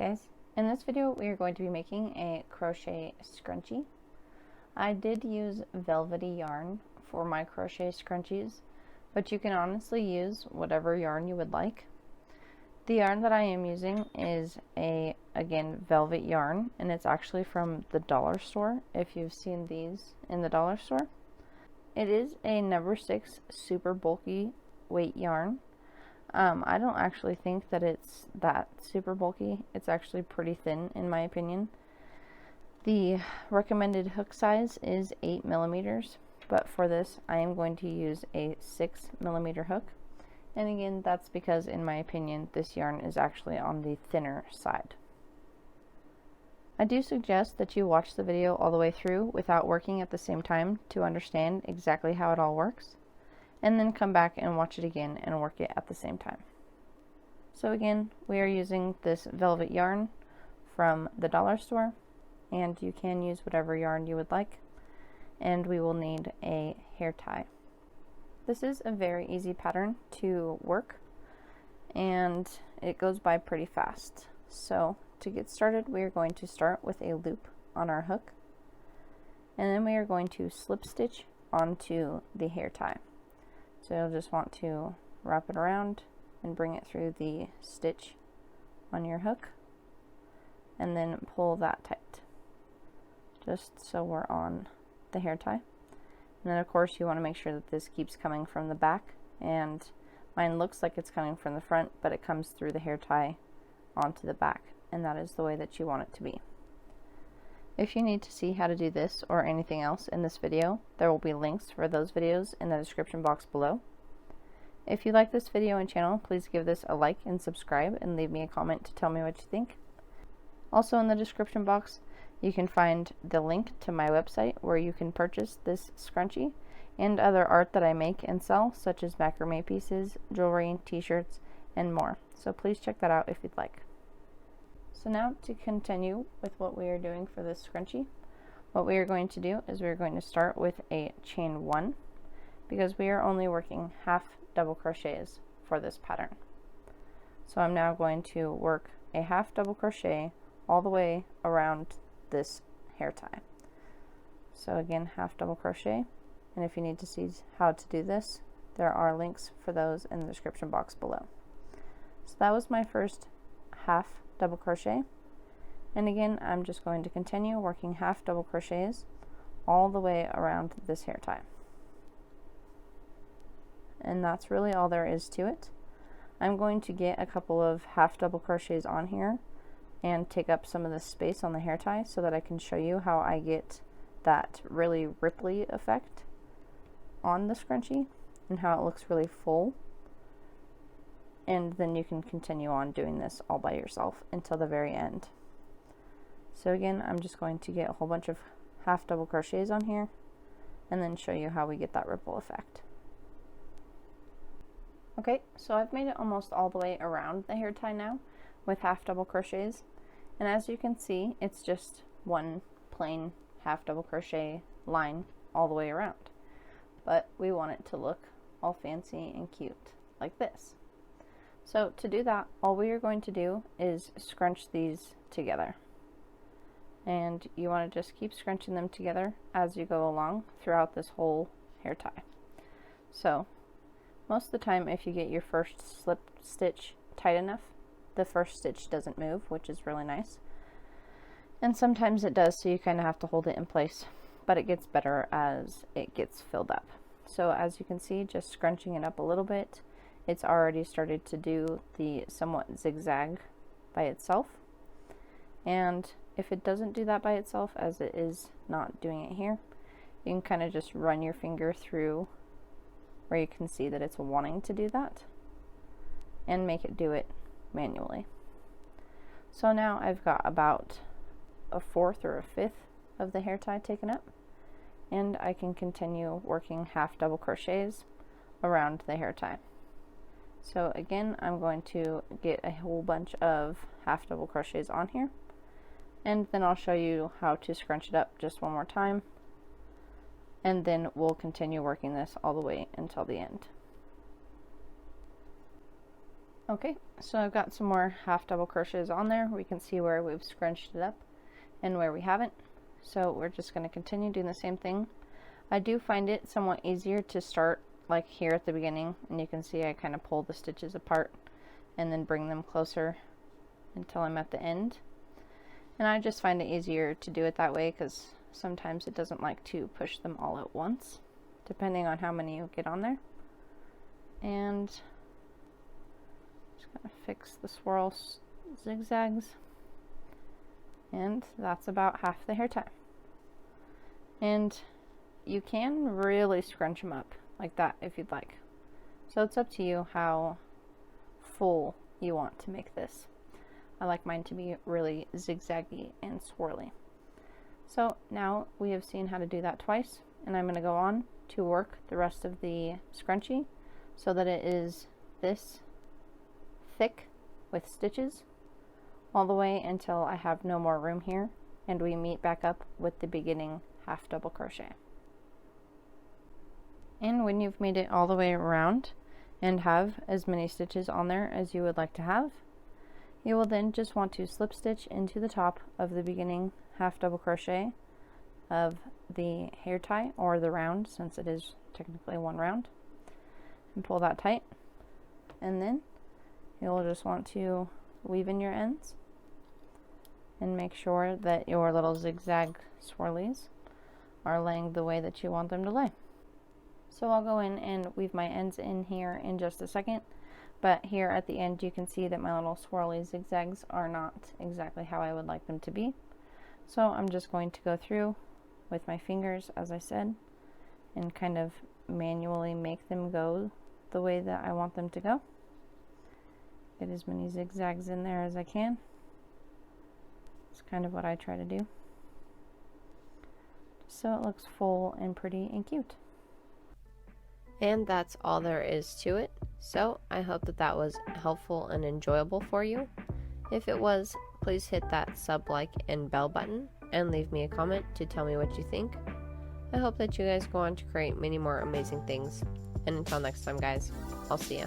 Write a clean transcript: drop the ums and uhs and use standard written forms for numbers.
guys, in this video we are going to be making a crochet scrunchie. I did use velvety yarn for my crochet scrunchies, but you can honestly use whatever yarn you would like. The yarn that I am using is again, velvet yarn, and it's actually from the dollar store, if you've seen these in the dollar store. It is a number 6 super bulky weight yarn. I don't actually think that it's that super bulky. It's actually pretty thin in my opinion. The recommended hook size is 8 millimeters, but for this I am going to use a 6 millimeter hook. And again, that's because in my opinion this yarn is actually on the thinner side. I do suggest that you watch the video all the way through without working at the same time to understand exactly how it all works, and then come back and watch it again and work it at the same time. So again, we are using this velvet yarn from the dollar store, and you can use whatever yarn you would like, and we will need a hair tie. This is a very easy pattern to work, and it goes by pretty fast. So to get started, we are going to start with a loop on our hook, and then we are going to slip stitch onto the hair tie. So you'll just want to wrap it around and bring it through the stitch on your hook, and then pull that tight, just so we're on the hair tie. And then of course you want to make sure that this keeps coming from the back, and mine looks like it's coming from the front, but it comes through the hair tie onto the back, and that is the way that you want it to be. If you need to see how to do this or anything else in this video, there will be links for those videos in the description box below. If you like this video and channel, please give this a like and subscribe, and leave me a comment to tell me what you think. Also in the description box you can find the link to my website where you can purchase this scrunchie and other art that I make and sell, such as macrame pieces, jewelry, t-shirts, and more. So please check that out if you'd like. So now to continue with what we are doing for this scrunchie, what we are going to do is we are going to start with a chain 1, because we are only working half double crochets for this pattern. So I'm now going to work a half double crochet all the way around this hair tie. So again, half double crochet, and if you need to see how to do this, there are links for those in the description box below. So that was my first half double crochet, and again I'm just going to continue working half double crochets all the way around this hair tie, and that's really all there is to it. I'm going to get a couple of half double crochets on here and take up some of the space on the hair tie so that I can show you how I get that really ripply effect on the scrunchie and how it looks really full. And then you can continue on doing this all by yourself until the very end. So again, I'm just going to get a whole bunch of half double crochets on here and then show you how we get that ripple effect. Okay, so I've made it almost all the way around the hair tie now with half double crochets, and as you can see, it's just one plain half double crochet line all the way around, but we want it to look all fancy and cute like this. So to do that, all we are going to do is scrunch these together, and you want to just keep scrunching them together as you go along throughout this whole hair tie. So most of the time, if you get your first slip stitch tight enough, the first stitch doesn't move, which is really nice. And sometimes it does, so you kind of have to hold it in place, but it gets better as it gets filled up. So as you can see, just scrunching it up a little bit, it's already started to do the somewhat zigzag by itself. And if it doesn't do that by itself, as it is not doing it here, you can kind of just run your finger through where you can see that it's wanting to do that and make it do it manually. So now I've got about a fourth or a fifth of the hair tie taken up, and I can continue working half double crochets around the hair tie. So again, I'm going to get a whole bunch of half double crochets on here, and then I'll show you how to scrunch it up just one more time, and then we'll continue working this all the way until the end. Okay, so I've got some more half double crochets on there. We can see where we've scrunched it up and where we haven't. So we're just going to continue doing the same thing. I do find it somewhat easier to start like here at the beginning, and you can see I kind of pull the stitches apart and then bring them closer until I'm at the end. And I just find it easier to do it that way because sometimes it doesn't like to push them all at once, depending on how many you get on there. And just gonna fix the swirl zigzags, and that's about half the hair tie. And you can really scrunch them up like that if you'd like. So it's up to you how full you want to make this. I like mine to be really zigzaggy and swirly. So now we have seen how to do that twice, and I'm going to go on to work the rest of the scrunchie so that it is this thick with stitches all the way until I have no more room here, and we meet back up with the beginning half double crochet. And when you've made it all the way around and have as many stitches on there as you would like to have, you will then just want to slip stitch into the top of the beginning half double crochet of the hair tie, or the round, since it is technically one round, and pull that tight. And then you'll just want to weave in your ends and make sure that your little zigzag swirlies are laying the way that you want them to lay. So I'll go in and weave my ends in here in just a second, but here at the end you can see that my little swirly zigzags are not exactly how I would like them to be. So I'm just going to go through with my fingers, as I said, and kind of manually make them go the way that I want them to go. Get as many zigzags in there as I can. It's kind of what I try to do, just so it looks full and pretty and cute. And that's all there is to it. So I hope that that was helpful and enjoyable for you. If it was, please hit that sub, like, and bell button, and leave me a comment to tell me what you think. I hope that you guys go on to create many more amazing things. And until next time, guys, I'll see ya.